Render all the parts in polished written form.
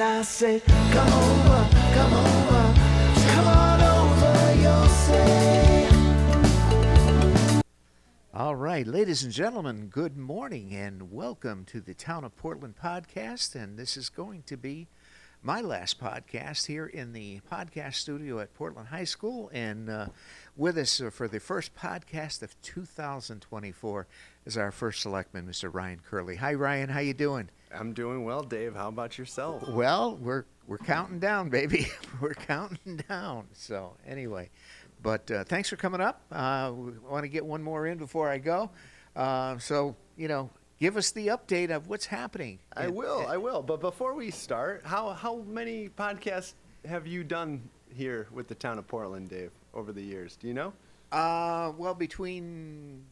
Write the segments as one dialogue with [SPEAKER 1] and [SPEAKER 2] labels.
[SPEAKER 1] And I said, come on over, you'll say.
[SPEAKER 2] All right, ladies and gentlemen, good morning and welcome to the Town of Portland podcast. And this is going to be my last podcast here in the podcast studio at Portland High School. And with us for the first podcast of 2024 is our first selectman, Mr. Ryan Curley. Hi, Ryan. How you doing?
[SPEAKER 3] I'm doing well, Dave. How about yourself?
[SPEAKER 2] Well, we're counting down, baby. We're counting down. So anyway, but thanks for coming up. We want to get one more in before I go. So, give us the update of what's happening.
[SPEAKER 3] I will. But before we start, how many podcasts have you done here with the town of Portland, Dave, over the years? Do you know?
[SPEAKER 2] Well, between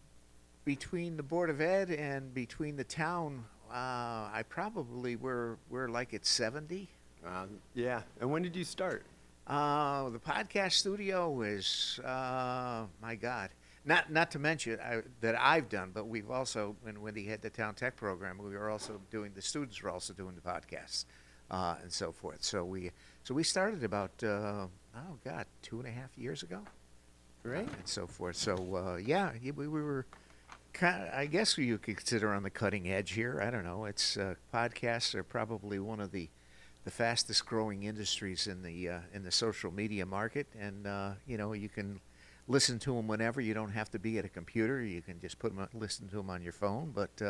[SPEAKER 2] the Board of Ed and between the town, I probably we're like at 70.
[SPEAKER 3] Yeah. And when did you start?
[SPEAKER 2] The podcast studio is, my God, not to mention that I've done, but we've also, when Wendy had the town tech program, we were also doing, the students were also doing the podcasts and so forth. So we started about, 2.5 years ago,
[SPEAKER 3] Right.
[SPEAKER 2] and so forth. So we were kind of, I guess you could consider on the cutting edge here. I don't know. It's podcasts are probably one of the fastest growing industries in the social media market, and you can listen to them whenever. You don't have to be at a computer. You can just listen to them on your phone. But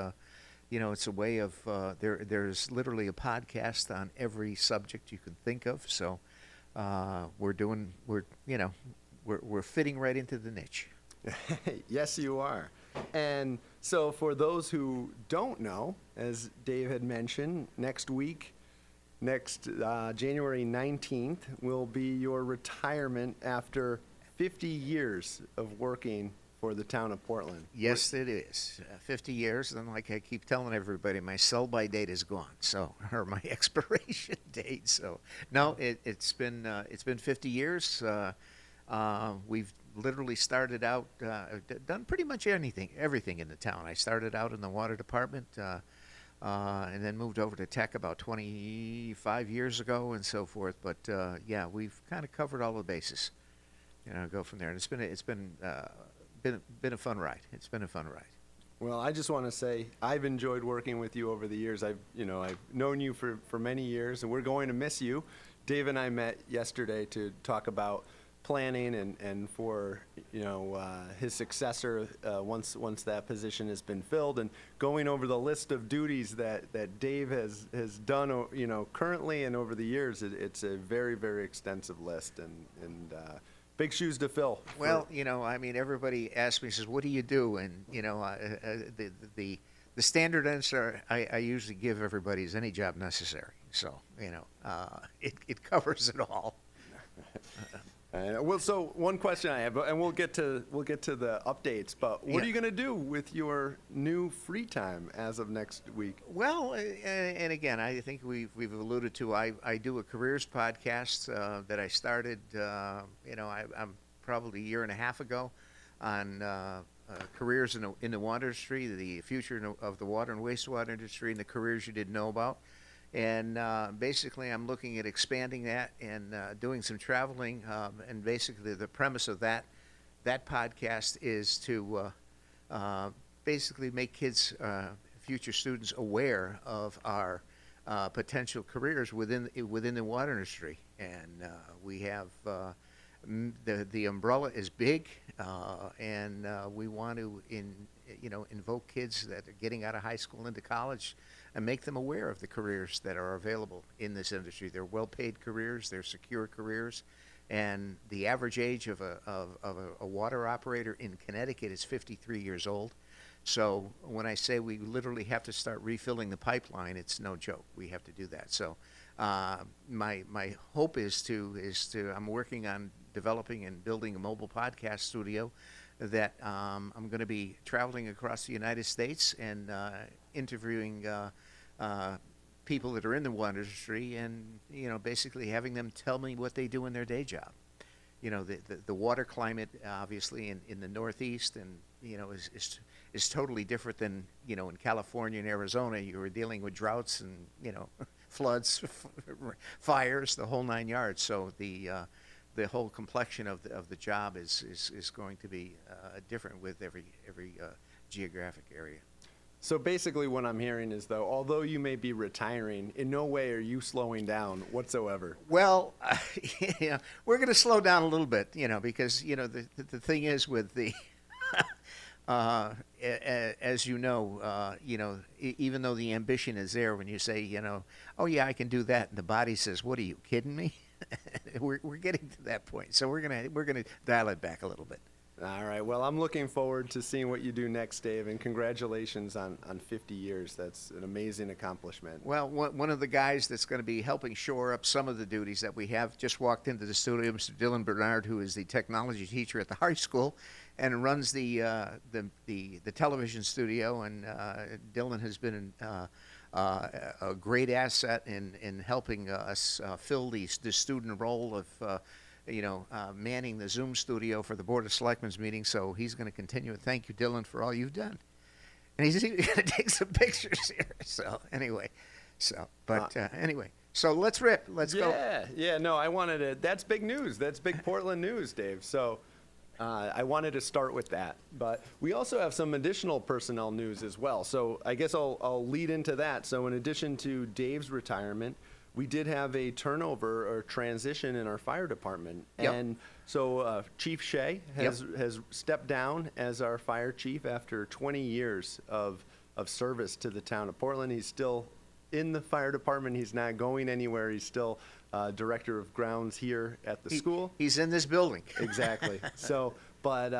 [SPEAKER 2] it's a way of there's literally a podcast on every subject you can think of. So we're fitting right into the niche.
[SPEAKER 3] Yes, you are. And so for those who don't know, as Dave had mentioned, next January 19th will be your retirement after 50 years of working for the town of Portland.
[SPEAKER 2] Yes, it is. 50 years, and like I keep telling everybody, my sell-by date is gone, or my expiration date. So, no, it's been 50 years. We've literally started out, done pretty much everything in the town. I started out in the water department, and then moved over to tech about 25 years ago and so forth. But we've kind of covered all the bases. Go from there. And it's been a fun ride. It's been a fun ride.
[SPEAKER 3] Well, I just want to say I've enjoyed working with you over the years. I've known you for many years, and we're going to miss you. Dave and I met yesterday to talk about planning and for his successor once that position has been filled, and going over the list of duties that Dave has done currently and over the years. It's a very, very extensive list and big shoes to fill.
[SPEAKER 2] Well, everybody asks me, says, what do you do? And the standard answer I usually give everybody is any job necessary. So it covers it all.
[SPEAKER 3] So one question I have, and we'll get to the updates. But what are you going to do with your new free time as of next week?
[SPEAKER 2] Well, and again, I think we've alluded to. I do a careers podcast that I started. I'm probably a year and a half ago on careers in the water industry, the future of the water and wastewater industry, and the careers you didn't know about. And basically, I'm looking at expanding that and doing some traveling. And basically, the premise of that podcast is to basically make kids, future students, aware of our potential careers within the water industry. And we have the umbrella is big, and we want to invoke kids that are getting out of high school into college and make them aware of the careers that are available in this industry. They're well-paid careers, they're secure careers, and the average age of a water operator in Connecticut is 53 years old. So when I say we literally have to start refilling the pipeline, it's no joke. We have to do that. So my hope is to I'm working on developing and building a mobile podcast studio that I'm going to be traveling across the United States and interviewing people that are in the water industry, and basically having them tell me what they do in their day job. The water climate obviously in the Northeast and is is totally different than, in California and Arizona. You were dealing with droughts and, floods, fires, the whole 9 yards. So the whole complexion of the job is going to be different with every geographic area.
[SPEAKER 3] So basically what I'm hearing is, though, although you may be retiring, in no way are you slowing down whatsoever.
[SPEAKER 2] Well, we're going to slow down a little bit, because, the thing is with the, as even though the ambition is there, when you say, oh, yeah, I can do that, and the body says, what, are you kidding me? we're getting to that point. So we're gonna dial it back a little bit.
[SPEAKER 3] All right. Well, I'm looking forward to seeing what you do next, Dave, and congratulations on 50 years. That's an amazing accomplishment.
[SPEAKER 2] Well, one of the guys that's going to be helping shore up some of the duties that we have just walked into the studio, Mr. Dylan Bernard, who is the technology teacher at the high school and runs the television studio. And Dylan has been a great asset in helping us fill the student role of manning the Zoom studio for the Board of Selectmen's meeting. So he's going to continue. And thank you, Dylan, for all you've done. And he's even going to take some pictures here. So anyway, so let's rip. Let's go.
[SPEAKER 3] Yeah. No, I wanted to. That's big news. That's big Portland news, Dave. So I wanted to start with that. But we also have some additional personnel news as well. So I guess I'll lead into that. So in addition to Dave's retirement, we did have a turnover or transition in our fire department.
[SPEAKER 2] Yep.
[SPEAKER 3] And so Chief Shea has stepped down as our fire chief after 20 years of service to the town of Portland. He's still in the fire department. He's not going anywhere. He's still director of grounds here at the school.
[SPEAKER 2] He's in this building.
[SPEAKER 3] Exactly. So, but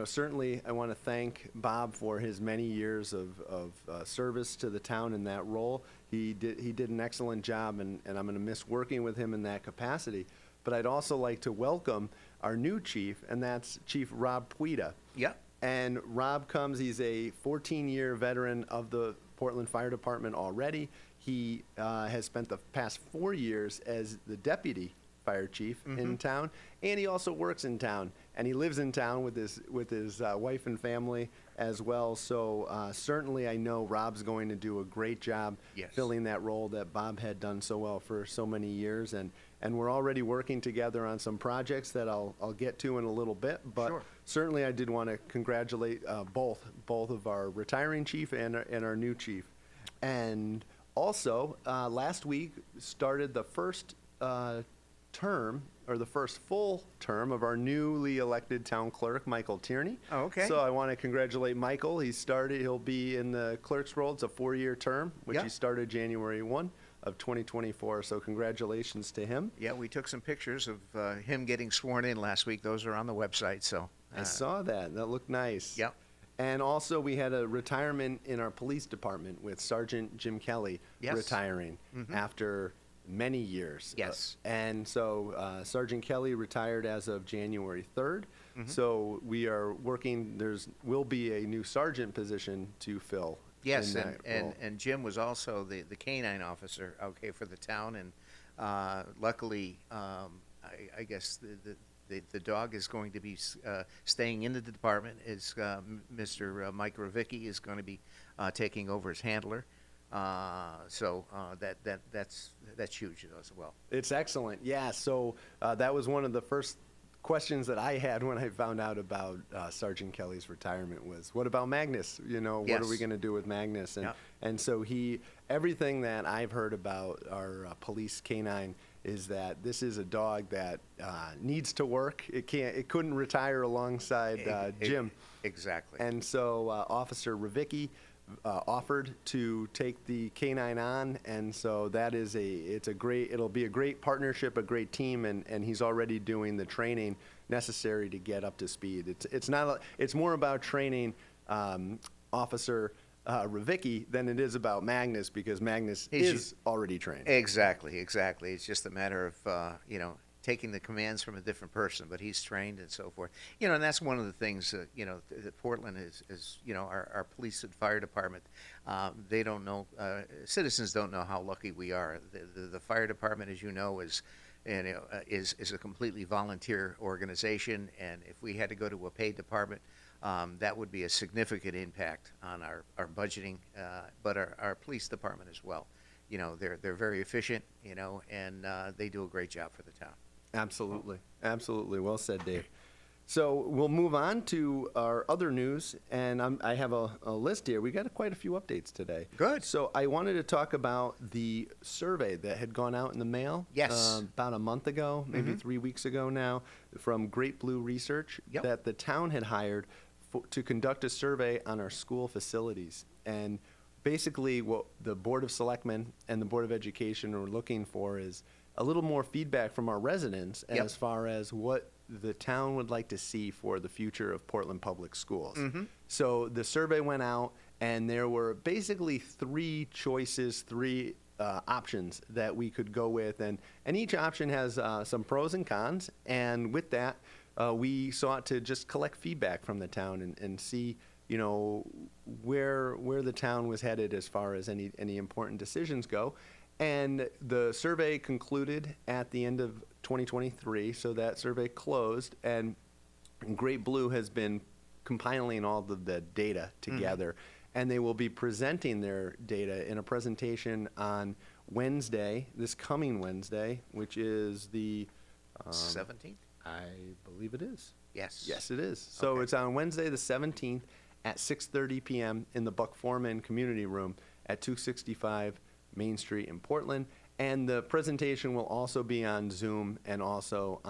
[SPEAKER 3] certainly I want to thank Bob for his many years of service to the town in that role. He did an excellent job, and I'm going to miss working with him in that capacity. But I'd also like to welcome our new chief, and that's Chief Rob Puida.
[SPEAKER 2] Yep.
[SPEAKER 3] And Rob comes, he's a 14-year veteran of the Portland Fire Department already. He has spent the past 4 years as the deputy fire chief in town, and he also works in town, and he lives in town with his wife and family as well. So certainly I know Rob's going to do a great job filling that role that Bob had done so well for so many years, and we're already working together on some projects that I'll get to in a little bit. But certainly I did want to congratulate both of our retiring chief and our new chief. And also last week started the first term, or the first full term, of our newly elected town clerk, Michael Tierney.
[SPEAKER 2] Oh, okay.
[SPEAKER 3] So I want to congratulate Michael. He'll be in the clerk's role. It's a 4-year term, which he started January 1 of 2024. So congratulations to him.
[SPEAKER 2] Yeah, we took some pictures of him getting sworn in last week. Those are on the website. So
[SPEAKER 3] I saw that. That looked nice.
[SPEAKER 2] Yep.
[SPEAKER 3] And also we had a retirement in our police department with Sergeant Jim Kelly retiring after many years.
[SPEAKER 2] Yes.
[SPEAKER 3] And so Sergeant Kelly retired as of January 3rd. So we are working, will be a new sergeant position to fill.
[SPEAKER 2] Yes,
[SPEAKER 3] in that role.
[SPEAKER 2] and Jim was also the canine officer, for the town, and luckily, I guess the dog is going to be staying in the department. Is Mr. Mike Ravicki is going to be taking over as handler. So that's huge as well.
[SPEAKER 3] It's excellent. Yeah. So that was one of the first questions that I had when I found out about Sergeant Kelly's retirement was, what about Magnus? What are we going to do with Magnus? And so everything that I've heard about our police canine is that this is a dog that needs to work. It couldn't retire alongside Jim.
[SPEAKER 2] Exactly.
[SPEAKER 3] And so Officer Ravicki offered to take the canine on, and so it'll be a great partnership, a great team, and he's already doing the training necessary to get up to speed. It's more about training Officer Ravicki than it is about Magnus, because Magnus is already trained.
[SPEAKER 2] Exactly. It's just a matter of taking the commands from a different person, but he's trained and so forth. And that's one of the things that Portland is our police and fire department. They don't know, citizens don't know how lucky we are. The fire department, as you know, is a completely volunteer organization, and if we had to go to a paid department, that would be a significant impact on our budgeting, but our police department as well. They're very efficient, and they do a great job for the town.
[SPEAKER 3] Absolutely. Absolutely. Well said, Dave. So we'll move on to our other news, and I have a list here. We got quite a few updates today.
[SPEAKER 2] Good.
[SPEAKER 3] So I wanted to talk about the survey that had gone out in the mail
[SPEAKER 2] Yes.
[SPEAKER 3] about a month ago, maybe 3 weeks ago now, from Great Blue Research
[SPEAKER 2] Yep.
[SPEAKER 3] that the town had hired to conduct a survey on our school facilities. And basically what the Board of Selectmen and the Board of Education are looking for is a little more feedback from our residents
[SPEAKER 2] Yep.
[SPEAKER 3] as far as what the town would like to see for the future of Portland Public Schools. So the survey went out, and there were basically three choices, three options that we could go with, and each option has some pros and cons. And with that, we sought to just collect feedback from the town and see, where the town was headed as far as any important decisions go. And the survey concluded at the end of 2023, so that survey closed, and Great Blue has been compiling all of the data together, and they will be presenting their data in a presentation on Wednesday, this coming Wednesday, which is the
[SPEAKER 2] 17th?
[SPEAKER 3] I believe it is.
[SPEAKER 2] Yes.
[SPEAKER 3] Yes, it is. So
[SPEAKER 2] Okay.
[SPEAKER 3] it's on Wednesday the 17th at 6:30 p.m. in the Buck Foreman Community Room at 265 Main Street in Portland. And the presentation will also be on Zoom and also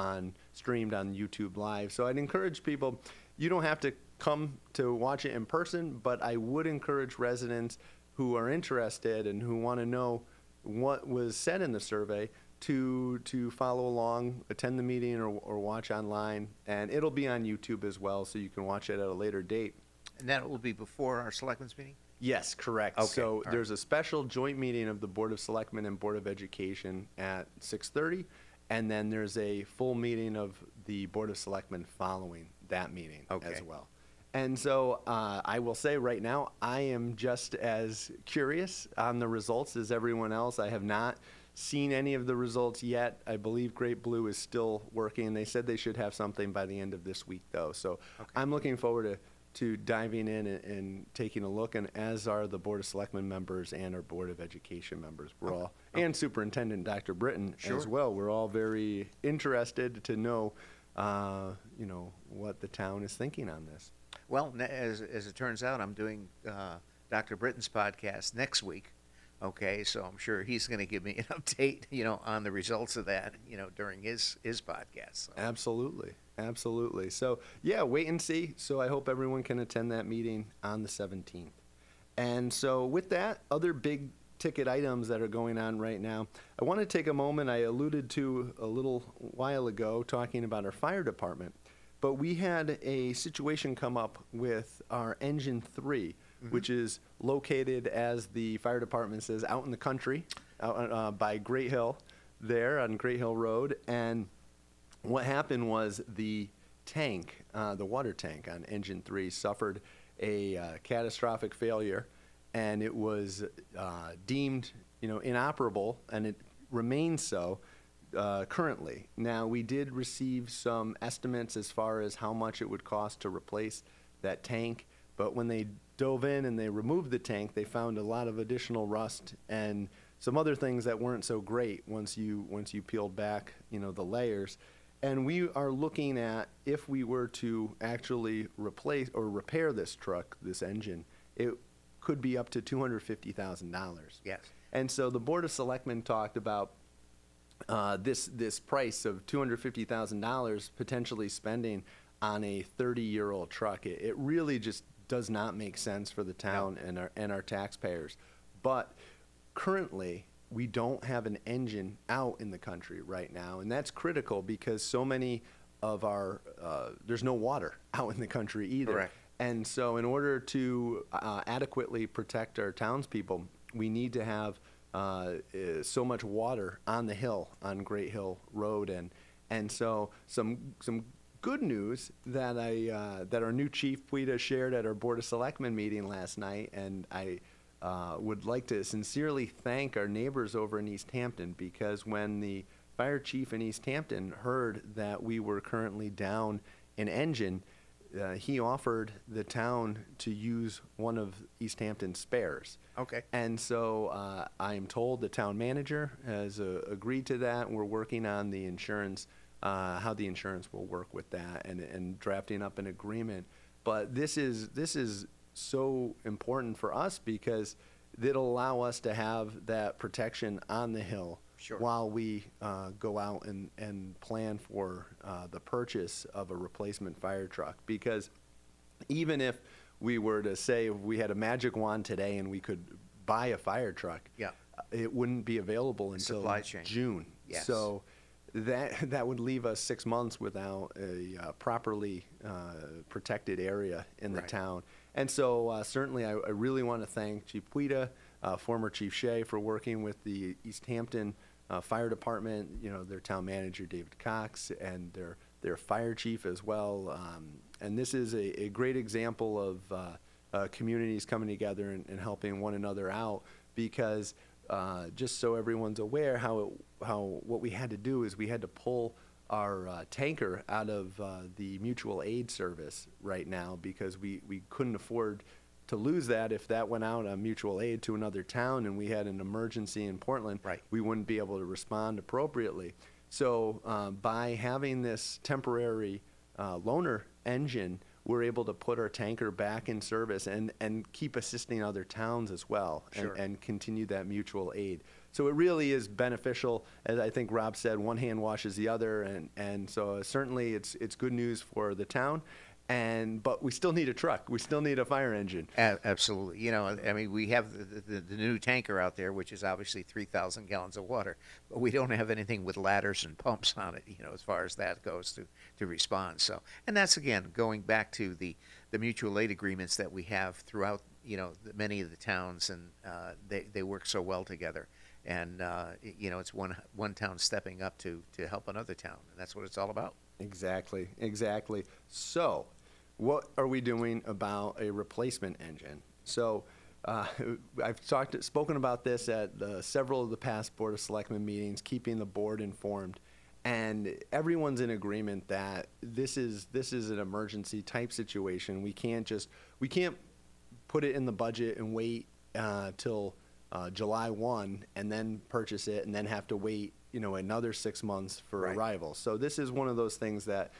[SPEAKER 3] streamed on YouTube Live. So I'd encourage people, you don't have to come to watch it in person, but I would encourage residents who are interested and who want to know what was said in the survey to follow along, attend the meeting, or watch online. And it'll be on YouTube as well, so you can watch it at a later date.
[SPEAKER 2] And that will be before our selectmen's meeting?
[SPEAKER 3] Yes, correct.
[SPEAKER 2] Okay,
[SPEAKER 3] So
[SPEAKER 2] all right.
[SPEAKER 3] there's a special joint meeting of the Board of Selectmen and Board of Education at 6:30, and then there's a full meeting of the Board of Selectmen following that meeting as
[SPEAKER 2] Okay.
[SPEAKER 3] well. And so I will say right now, I am just as curious on the results as everyone else. I have not seen any of the results yet. I believe Great Blue is still working. They said they should have something by the end of this week, though. So I'm looking forward to diving in and taking a look, and as are the Board of Selectmen members and our Board of Education members. We're all, and Superintendent Dr. Britton as well. We're all very interested to know, what the town is thinking on this.
[SPEAKER 2] Well, as it turns out, I'm doing Dr. Britton's podcast next week. Okay, so I'm sure he's going to give me an update, on the results of that, during his podcast. So.
[SPEAKER 3] Absolutely. Absolutely. So, yeah, wait and see. So I hope everyone can attend that meeting on the 17th. And so with that, other big ticket items that are going on right now, I want to take a moment. I alluded to a little while ago talking about our fire department, but we had a situation come up with our Engine 3, which is located, as the fire department says, out in the country, out by Great Hill, there on Great Hill Road. And what happened was the tank, the water tank on Engine 3, suffered a catastrophic failure, and it was deemed, inoperable, and it remains so currently. Now, we did receive some estimates as far as how much it would cost to replace that tank, but when they dove in and they removed the tank, they found a lot of additional rust and some other things that weren't so great once you peeled back, the layers. And we are looking at, if we were to actually replace or repair this truck, this engine, it could be up to $250,000.
[SPEAKER 2] Yes.
[SPEAKER 3] And so the Board of Selectmen talked about this price of $250,000 potentially spending on a 30-year-old truck. It really just does not make sense for the town and our taxpayers. But currently, we don't have an engine out in the country right now, and that's critical because so many of our there's no water out in the country either.
[SPEAKER 2] Correct.
[SPEAKER 3] And so in order to adequately protect our townspeople, we need to have so much water on the hill, on Great Hill Road. And so some good news that that our new chief, Puida, shared at our Board of Selectmen meeting last night, and I would like to sincerely thank our neighbors over in East Hampton, because when the fire chief in East Hampton heard that we were currently down an engine, he offered the town to use one of East Hampton's spares.
[SPEAKER 2] Okay.
[SPEAKER 3] And so I am told the town manager has agreed to that. We're working on the insurance, how the insurance will work with that, and drafting up an agreement. But this is so important for us because it'll allow us to have that protection on the hill.
[SPEAKER 2] Sure.
[SPEAKER 3] While we go out and plan for the purchase of a replacement fire truck. Because even if we were to say we had a magic wand today and we could buy a fire truck,
[SPEAKER 2] Yeah.
[SPEAKER 3] it wouldn't be available until
[SPEAKER 2] Supply chain.
[SPEAKER 3] June.
[SPEAKER 2] Yes.
[SPEAKER 3] So that would leave us 6 months without a properly protected area in the
[SPEAKER 2] Right.
[SPEAKER 3] town. And so certainly I really want to thank Chief Puida, former Chief Shea, for working with the East Hampton Fire Department, their town manager, David Cox, and their fire chief as well. And this is a great example of communities coming together and helping one another out because just so everyone's aware how what we had to do is we had to pull our tanker out of the mutual aid service right now because we couldn't afford to lose that. If that went out on mutual aid to another town and we had an emergency in Portland,
[SPEAKER 2] Right.
[SPEAKER 3] we wouldn't be able to respond appropriately. So by having this temporary loaner engine, we're able to put our tanker back in service and keep assisting other towns as well
[SPEAKER 2] Sure.
[SPEAKER 3] and continue that mutual aid. So it really is beneficial. As I think Rob said, one hand washes the other, and so certainly it's good news for the town. But we still need a truck. We still need a fire engine.
[SPEAKER 2] Absolutely. I mean, we have the new tanker out there, which is obviously 3,000 gallons of water, but we don't have anything with ladders and pumps on it, as far as that goes to respond. So, and that's, again, going back to the mutual aid agreements that we have throughout, many of the towns, and they work so well together. And, it's one town stepping up to help another town, and that's what it's all about.
[SPEAKER 3] Exactly. So, what are we doing about a replacement engine? So, I've spoken about this at several of the past Board of Selectmen meetings, keeping the board informed, and everyone's in agreement that this is an emergency type situation. We can't put it in the budget and wait till July 1 and then purchase it and then have to wait another 6 months for
[SPEAKER 2] Right.
[SPEAKER 3] arrival. So this is one of those things that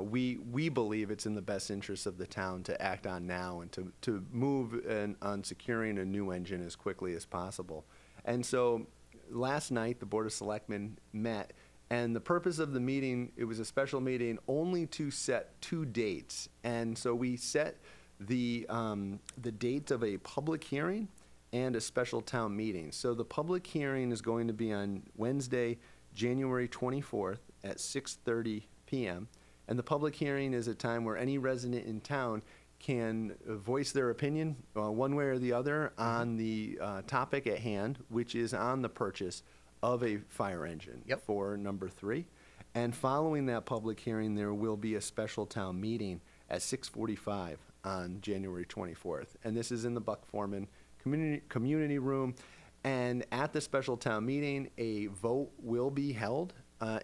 [SPEAKER 3] we believe it's in the best interest of the town to act on now and to move on securing a new engine as quickly as possible. And so last night the Board of Selectmen met, and the purpose of the meeting, it was a special meeting only to set 2 dates. And so we set the dates of a public hearing and a special town meeting. So the public hearing is going to be on Wednesday, January 24th at 6:30 p.m. And the public hearing is a time where any resident in town can voice their opinion one way or the other on the topic at hand, which is on the purchase of a fire engine.
[SPEAKER 2] Yep.
[SPEAKER 3] For number 3. And following that public hearing, there will be a special town meeting at 6:45 on January 24th. And this is in the Buck Foreman community room. And at the special town meeting, a vote will be held.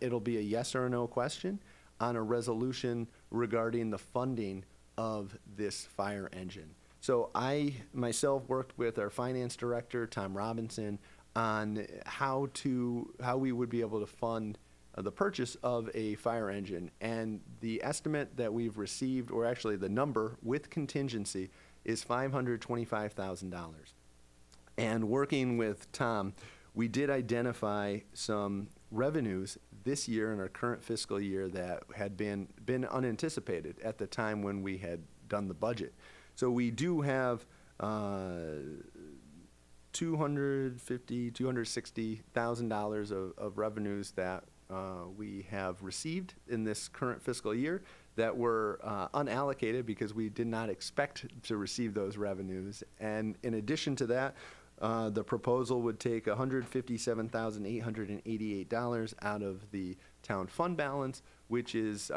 [SPEAKER 3] It'll be a yes or no question on a resolution regarding the funding of this fire engine. So I myself worked with our finance director, Tom Robinson, on how we would be able to fund the purchase of a fire engine. And the estimate that we've received, or actually the number with contingency, is $525,000. And working with Tom, we did identify some revenues this year in our current fiscal year that had been unanticipated at the time when we had done the budget. So we do have $260,000 of revenues that we have received in this current fiscal year that were unallocated because we did not expect to receive those revenues. And in addition to that, the proposal would take $157,888 out of the town fund balance, which is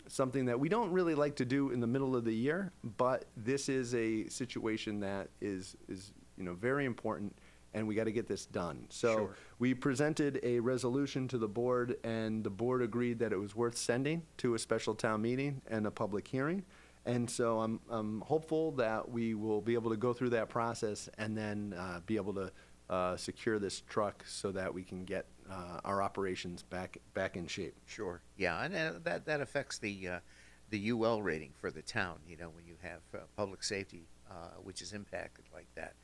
[SPEAKER 3] something that we don't really like to do in the middle of the year, but this is a situation that is very important and we got to get this done. So
[SPEAKER 2] Sure.
[SPEAKER 3] we presented a resolution to the board, and the board agreed that it was worth sending to a special town meeting and a public hearing. And so I'm hopeful that we will be able to go through that process and then be able to secure this truck so that we can get our operations back in shape.
[SPEAKER 2] Sure. Yeah, and that affects the UL rating for the town. You know, when you have public safety, which is impacted like that,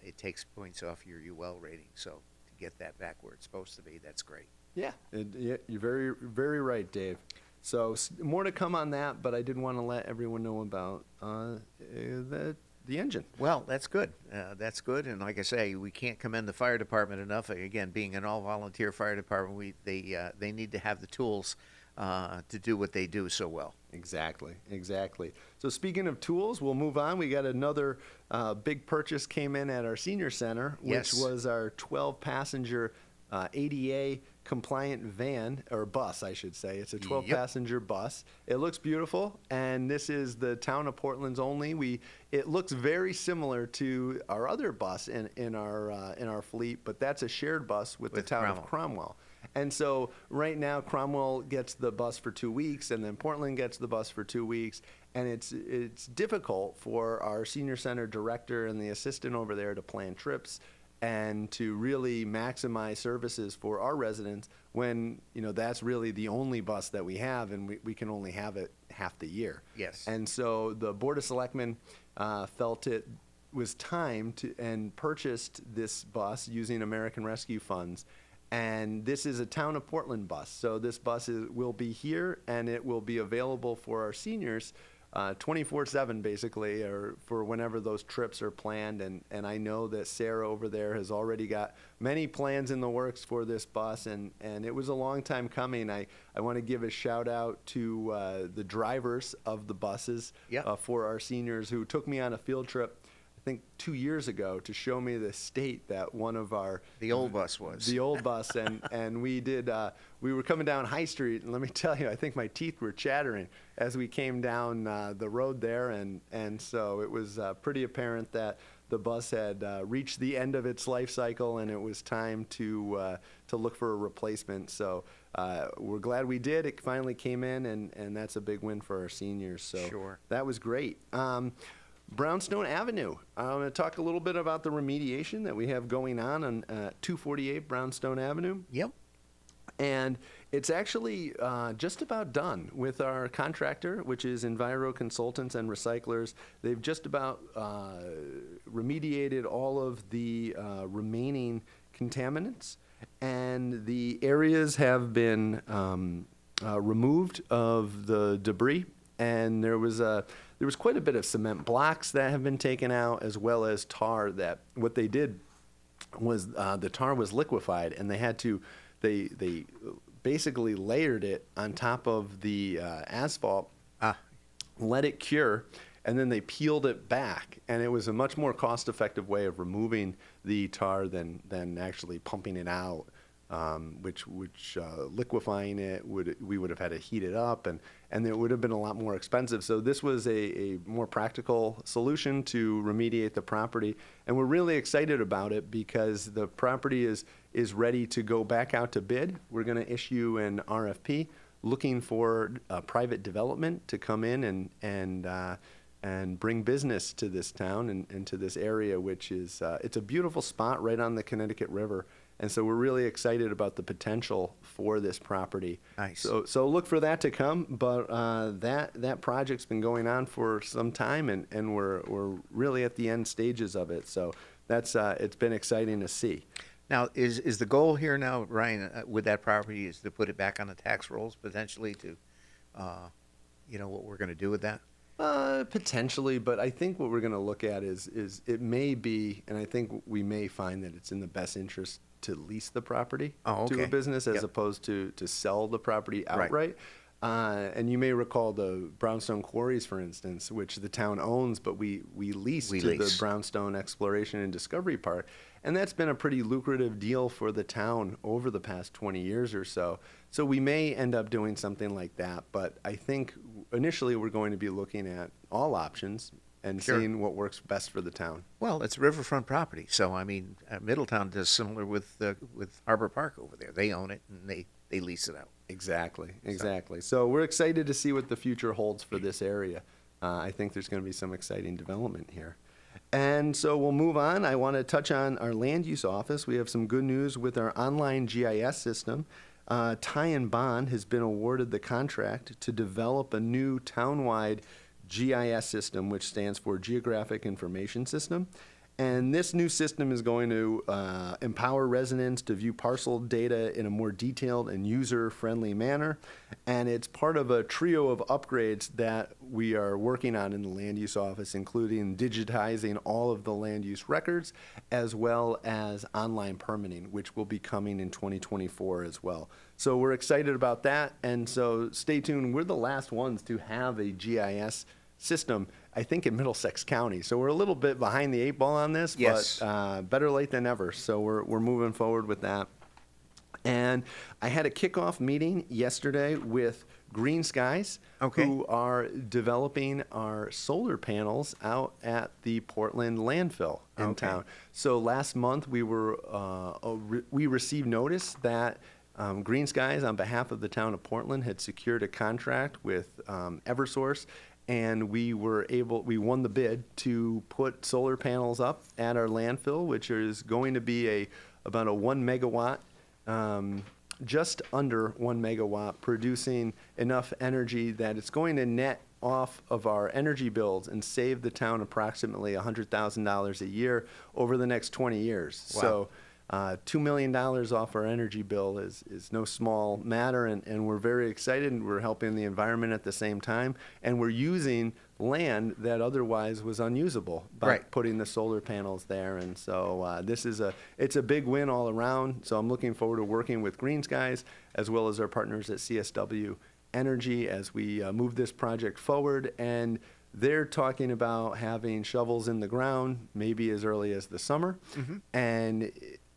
[SPEAKER 2] it takes points off your UL rating. So to get that back where it's supposed to be, that's great.
[SPEAKER 3] Yeah, you're very, very right, Dave. So more to come on that, but I did want to let everyone know about the engine.
[SPEAKER 2] Well, that's good. That's good. And like I say, we can't commend the fire department enough. Again, being an all-volunteer fire department, they need to have the tools to do what they do so well.
[SPEAKER 3] Exactly. So speaking of tools, we'll move on. We got another big purchase came in at our senior center, which
[SPEAKER 2] Yes.
[SPEAKER 3] was our 12-passenger ADA compliant van, or bus, I should say. It's a 12-passenger bus. It looks beautiful, and this is the town of Portland's only. It looks very similar to our other bus in our fleet, but that's a shared bus with the town of Cromwell. And so right now, Cromwell gets the bus for 2 weeks, and then Portland gets the bus for 2 weeks. And it's difficult for our senior center director and the assistant over there to plan trips and to really maximize services for our residents when, that's really the only bus that we have, and we can only have it half the year.
[SPEAKER 2] Yes.
[SPEAKER 3] And so the Board of Selectmen felt it was time and purchased this bus using American Rescue funds. And this is a town of Portland bus. So this bus will be here, and it will be available for our seniors 24/7, basically, or for whenever those trips are planned. And I know that Sarah over there has already got many plans in the works for this bus, and it was a long time coming. I want to give a shout out to the drivers of the buses for our seniors who took me on a field trip, I think 2 years ago, to show me the state that one of our
[SPEAKER 2] The old bus was.
[SPEAKER 3] the old bus, and we were coming down High Street, and let me tell you, I think my teeth were chattering as we came down the road there, and so it was pretty apparent that the bus had reached the end of its life cycle, and it was time to look for a replacement. So we're glad we did. It finally came in, and that's a big win for our seniors. So
[SPEAKER 2] Sure.
[SPEAKER 3] That was great. Brownstone Avenue. I'm going to talk a little bit about the remediation that we have going on 248 Brownstone Avenue.
[SPEAKER 2] Yep.
[SPEAKER 3] And it's actually just about done with our contractor, which is Enviro Consultants and Recyclers. They've just about remediated all of the remaining contaminants, and the areas have been removed of the debris. And there was quite a bit of cement blocks that have been taken out, as well as tar. That what they did was the tar was liquefied, and they basically layered it on top of the asphalt, let it cure, and then they peeled it back. And it was a much more cost-effective way of removing the tar than actually pumping it out. Which liquefying it we would have had to heat it up, and it would have been a lot more expensive. So this was a more practical solution to remediate the property, and we're really excited about it because the property is ready to go back out to bid. We're going to issue an RFP looking for private development to come in and bring business to this town and to this area, which is it's a beautiful spot right on the Connecticut River. And so we're really excited about the potential for this property.
[SPEAKER 2] Nice.
[SPEAKER 3] So look for that to come. But that project's been going on for some time, and we're really at the end stages of it. So that's it's been exciting to see.
[SPEAKER 2] Now, is the goal here now, Ryan, with that property, is to put it back on the tax rolls potentially to, what we're going to do with that?
[SPEAKER 3] Potentially, but I think what we're going to look at is it may be, and I think we may find that it's in the best interest to lease the property to a business as opposed to sell the property outright.
[SPEAKER 2] Right.
[SPEAKER 3] And you may recall the Brownstone Quarries, for instance, which the town owns, but we lease the Brownstone Exploration and Discovery Park. And that's been a pretty lucrative deal for the town over the past 20 years or so. So we may end up doing something like that. But I think initially we're going to be looking at all options, and
[SPEAKER 2] Sure.
[SPEAKER 3] seeing what works best for the town.
[SPEAKER 2] Well, it's riverfront property, so I mean, Middletown does similar with Harbor Park over there. They own it and they lease it out.
[SPEAKER 3] Exactly. So we're excited to see what the future holds for this area. I think there's going to be some exciting development here. And so we'll move on. I want to touch on our land use office. We have some good news with our online GIS system. Ty and Bond has been awarded the contract to develop a new townwide GIS system, which stands for Geographic Information System. And this new system is going to empower residents to view parcel data in a more detailed and user-friendly manner. And it's part of a trio of upgrades that we are working on in the land use office, including digitizing all of the land use records, as well as online permitting, which will be coming in 2024 as well. So we're excited about that. And so stay tuned. We're the last ones to have a GIS system, I think, in Middlesex County. So we're a little bit behind the eight ball on this,
[SPEAKER 2] Yes.
[SPEAKER 3] but better late than never. So we're moving forward with that. And I had a kickoff meeting yesterday with Green Skies,
[SPEAKER 2] Okay.
[SPEAKER 3] who are developing our solar panels out at the Portland landfill in
[SPEAKER 2] Okay.
[SPEAKER 3] town. So last month we received notice that Green Skies, on behalf of the town of Portland, had secured a contract with Eversource, and we won the bid to put solar panels up at our landfill, which is going to be about a 1 megawatt, just under 1 megawatt, producing enough energy that it's going to net off of our energy bills and save the town approximately $100,000 a year over the next 20 years.
[SPEAKER 2] Wow.
[SPEAKER 3] So $2 million off our energy bill is no small matter, and we're very excited, and we're helping the environment at the same time, and we're using land that otherwise was unusable by
[SPEAKER 2] Right.
[SPEAKER 3] putting the solar panels there. And so it's a big win all around. So I'm looking forward to working with Green Skies as well as our partners at CSW Energy as we move this project forward. And they're talking about having shovels in the ground maybe as early as the summer. And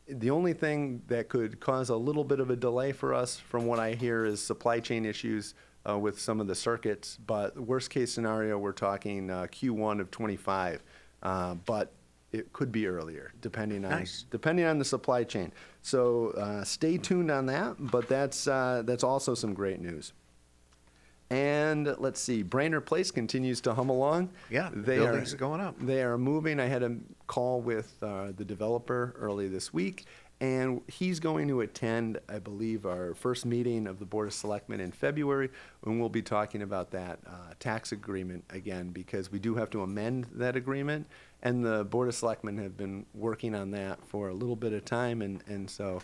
[SPEAKER 3] the only thing that could cause a little bit of a delay for us, from what I hear, is supply chain issues with some of the circuits. But worst case scenario, we're talking Q1 of 25. But it could be earlier, depending on the supply chain. So stay tuned on that. But that's also some great news. And let's see, Brainerd Place continues to hum along.
[SPEAKER 2] Yeah, the buildings are going up.
[SPEAKER 3] They are moving. I had a call with the developer early this week, and he's going to attend, I believe, our first meeting of the Board of Selectmen in February, and we'll be talking about that tax agreement again, because we do have to amend that agreement, and the Board of Selectmen have been working on that for a little bit of time, and so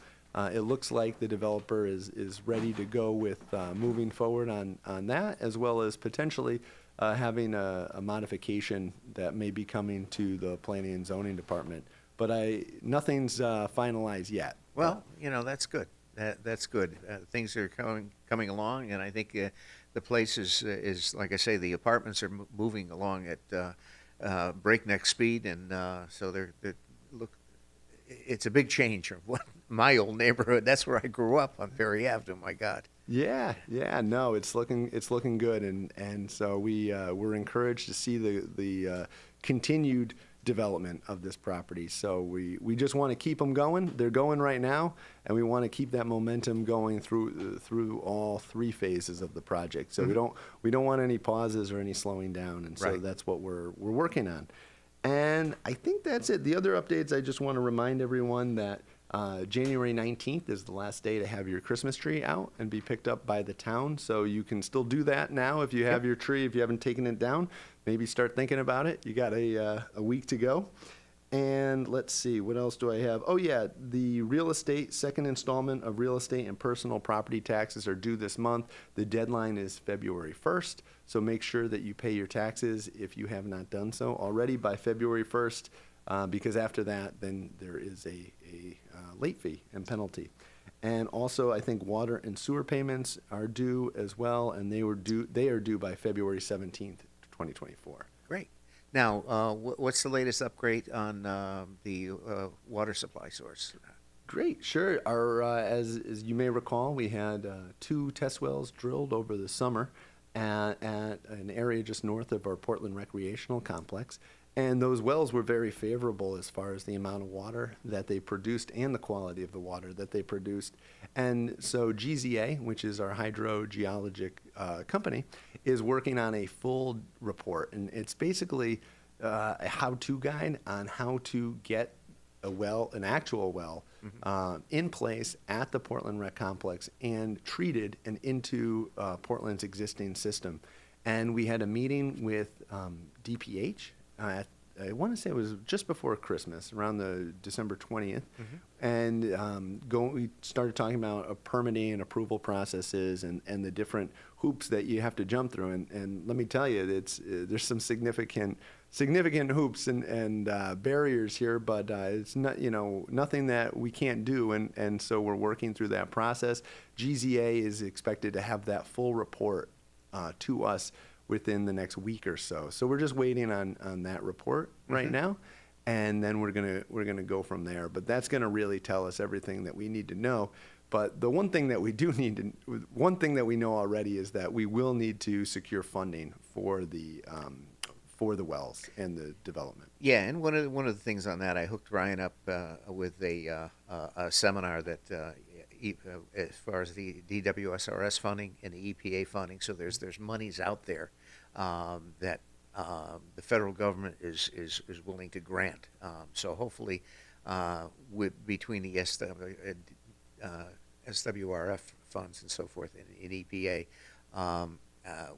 [SPEAKER 3] it looks like the developer is ready to go with moving forward on that, as well as potentially having a modification that may be coming to the Planning and Zoning Department. But nothing's finalized yet.
[SPEAKER 2] Well, that's good. That's good. Things are coming along, and I think the place is like I say, the apartments are moving along at breakneck speed, and so they're look. It's a big change from what my old neighborhood. That's where I grew up on Ferry Avenue. My God.
[SPEAKER 3] Yeah, no, it's looking good, and so we're encouraged to see the continued development of this property. So we just want to keep them going. They're going right now, and we want to keep that momentum going through all three phases of the project. So we don't want any pauses or any slowing down, and so that's what we're working on. And I think that's it. The other updates, I just want to remind everyone that January 19th is the last day to have your Christmas tree out and be picked up by the town. So you can still do that now if you have your tree. If you haven't taken it down, maybe start thinking about it. You got a week to go. And let's see, what else do I have? Oh, yeah, the real estate, second installment of real estate and personal property taxes are due this month. The deadline is February 1st, so make sure that you pay your taxes if you have not done so already by February 1st, because after that, then there is a late fee and penalty. And also, I think water and sewer payments are due as well, and they are due by February 17th, 2024.
[SPEAKER 2] Great. Now, what's the latest upgrade on the water supply source?
[SPEAKER 3] Great, sure. Our as you may recall, we had 2 test wells drilled over the summer, at an area just north of our Portland Recreational Complex. And those wells were very favorable as far as the amount of water that they produced and the quality of the water that they produced. And so GZA, which is our hydrogeologic company, is working on a full report. And it's basically a how-to guide on how to get a well, an actual well, in place at the Portland Rec Complex and treated and into Portland's existing system. And we had a meeting with DPH. I want to say it was just before Christmas, around the December 20th, and we started talking about permitting and approval processes and the different hoops that you have to jump through. And let me tell you, there's some significant hoops and barriers here, but it's not, nothing that we can't do. And so we're working through that process. GZA is expected to have that full report to us within the next week or so. So we're just waiting on that report right now, and then we're gonna go from there. But that's gonna really tell us everything that we need to know. But the one thing that we know already is that we will need to secure funding for the wells and the development.
[SPEAKER 2] Yeah, and one of the things on that, I hooked Ryan up with a seminar that as far as the DWSRS funding and the EPA funding. So there's monies out there that the federal government is willing to grant. So hopefully, between the SWRF funds and so forth in EPA,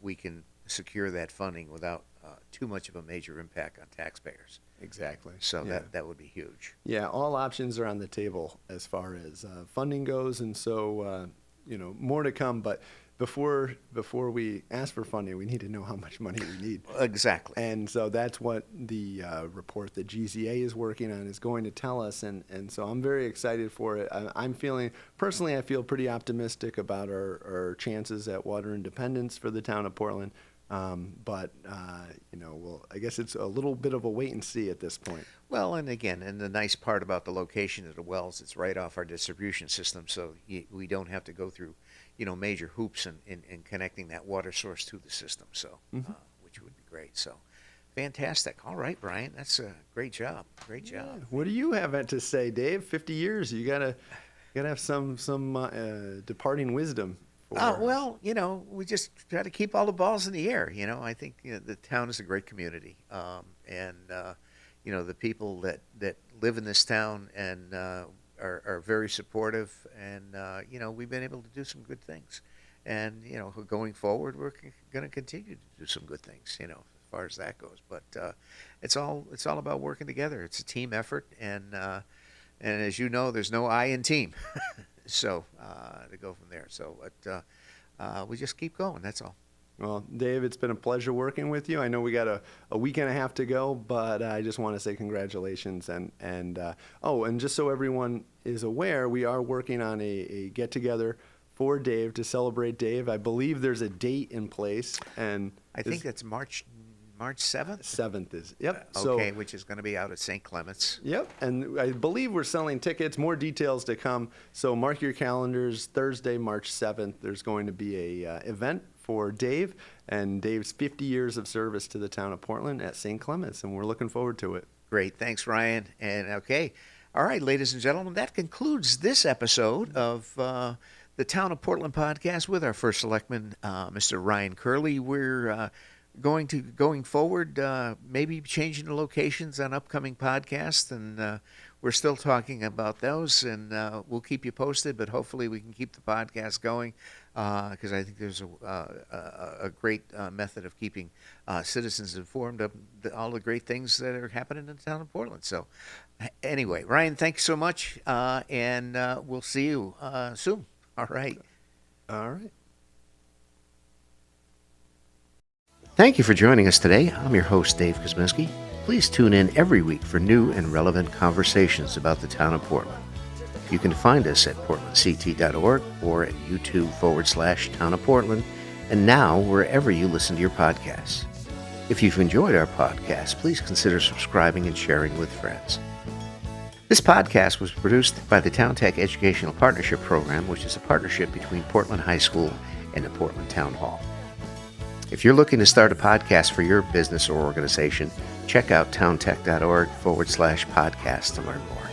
[SPEAKER 2] we can secure that funding without too much of a major impact on taxpayers.
[SPEAKER 3] Exactly.
[SPEAKER 2] So
[SPEAKER 3] yeah.
[SPEAKER 2] that would be huge.
[SPEAKER 3] Yeah, all options are on the table as far as funding goes, and so more to come. But before we ask for funding, we need to know how much money we need.
[SPEAKER 2] Exactly.
[SPEAKER 3] And so that's what the report that GZA is working on is going to tell us, and so I'm very excited for it. I feel pretty optimistic about our chances at water independence for the town of Portland. But I guess it's a little bit of a wait and see at this point.
[SPEAKER 2] Well, and the nice part about the location of the wells, it's right off our distribution system, so we don't have to go through, major hoops in connecting that water source to the system. So, which would be great. So, fantastic. All right, Brian, that's a great job. Great job.
[SPEAKER 3] Yeah. What do you have to say, Dave? 50 years, you gotta have some departing wisdom.
[SPEAKER 2] Well, we just try to keep all the balls in the air. I think the town is a great community, and the people that live in this town and are very supportive, and we've been able to do some good things, and going forward, we're going to continue to do some good things. As far as that goes, but it's all about working together. It's a team effort, and as you know, there's no I in team. So to go from there. So we just keep going. That's all.
[SPEAKER 3] Well, Dave, it's been a pleasure working with you. I know we got a week and a half to go, but I just want to say congratulations. And just so everyone is aware, we are working on a get-together for Dave to celebrate Dave. I believe there's a date in place. And
[SPEAKER 2] I think that's March 7th?
[SPEAKER 3] 7th is, yep.
[SPEAKER 2] Okay, which is going to be out at St. Clement's.
[SPEAKER 3] Yep, and I believe we're selling tickets, more details to come. So mark your calendars, Thursday, March 7th, there's going to be a event for Dave and Dave's 50 years of service to the town of Portland at St. Clement's, and we're looking forward to it.
[SPEAKER 2] Great, thanks, Ryan. And okay, all right, ladies and gentlemen, that concludes this episode of the Town of Portland podcast with our first selectman, Mr. Ryan Curley. We're going forward, maybe changing the locations on upcoming podcasts, and we're still talking about those, and we'll keep you posted, but hopefully we can keep the podcast going, because I think there's a great method of keeping citizens informed of all the great things that are happening in the town of Portland. So anyway, Ryan, thanks so much, and we'll see you soon. All right.
[SPEAKER 3] All right.
[SPEAKER 2] Thank you for joining us today. I'm your host, Dave Kuzminski. Please tune in every week for new and relevant conversations about the town of Portland. You can find us at portlandct.org or at YouTube/Town of Portland, and now wherever you listen to your podcasts. If you've enjoyed our podcast, please consider subscribing and sharing with friends. This podcast was produced by the Town Tech Educational Partnership Program, which is a partnership between Portland High School and the Portland Town Hall. If you're looking to start a podcast for your business or organization, check out towntech.org/podcast to learn more.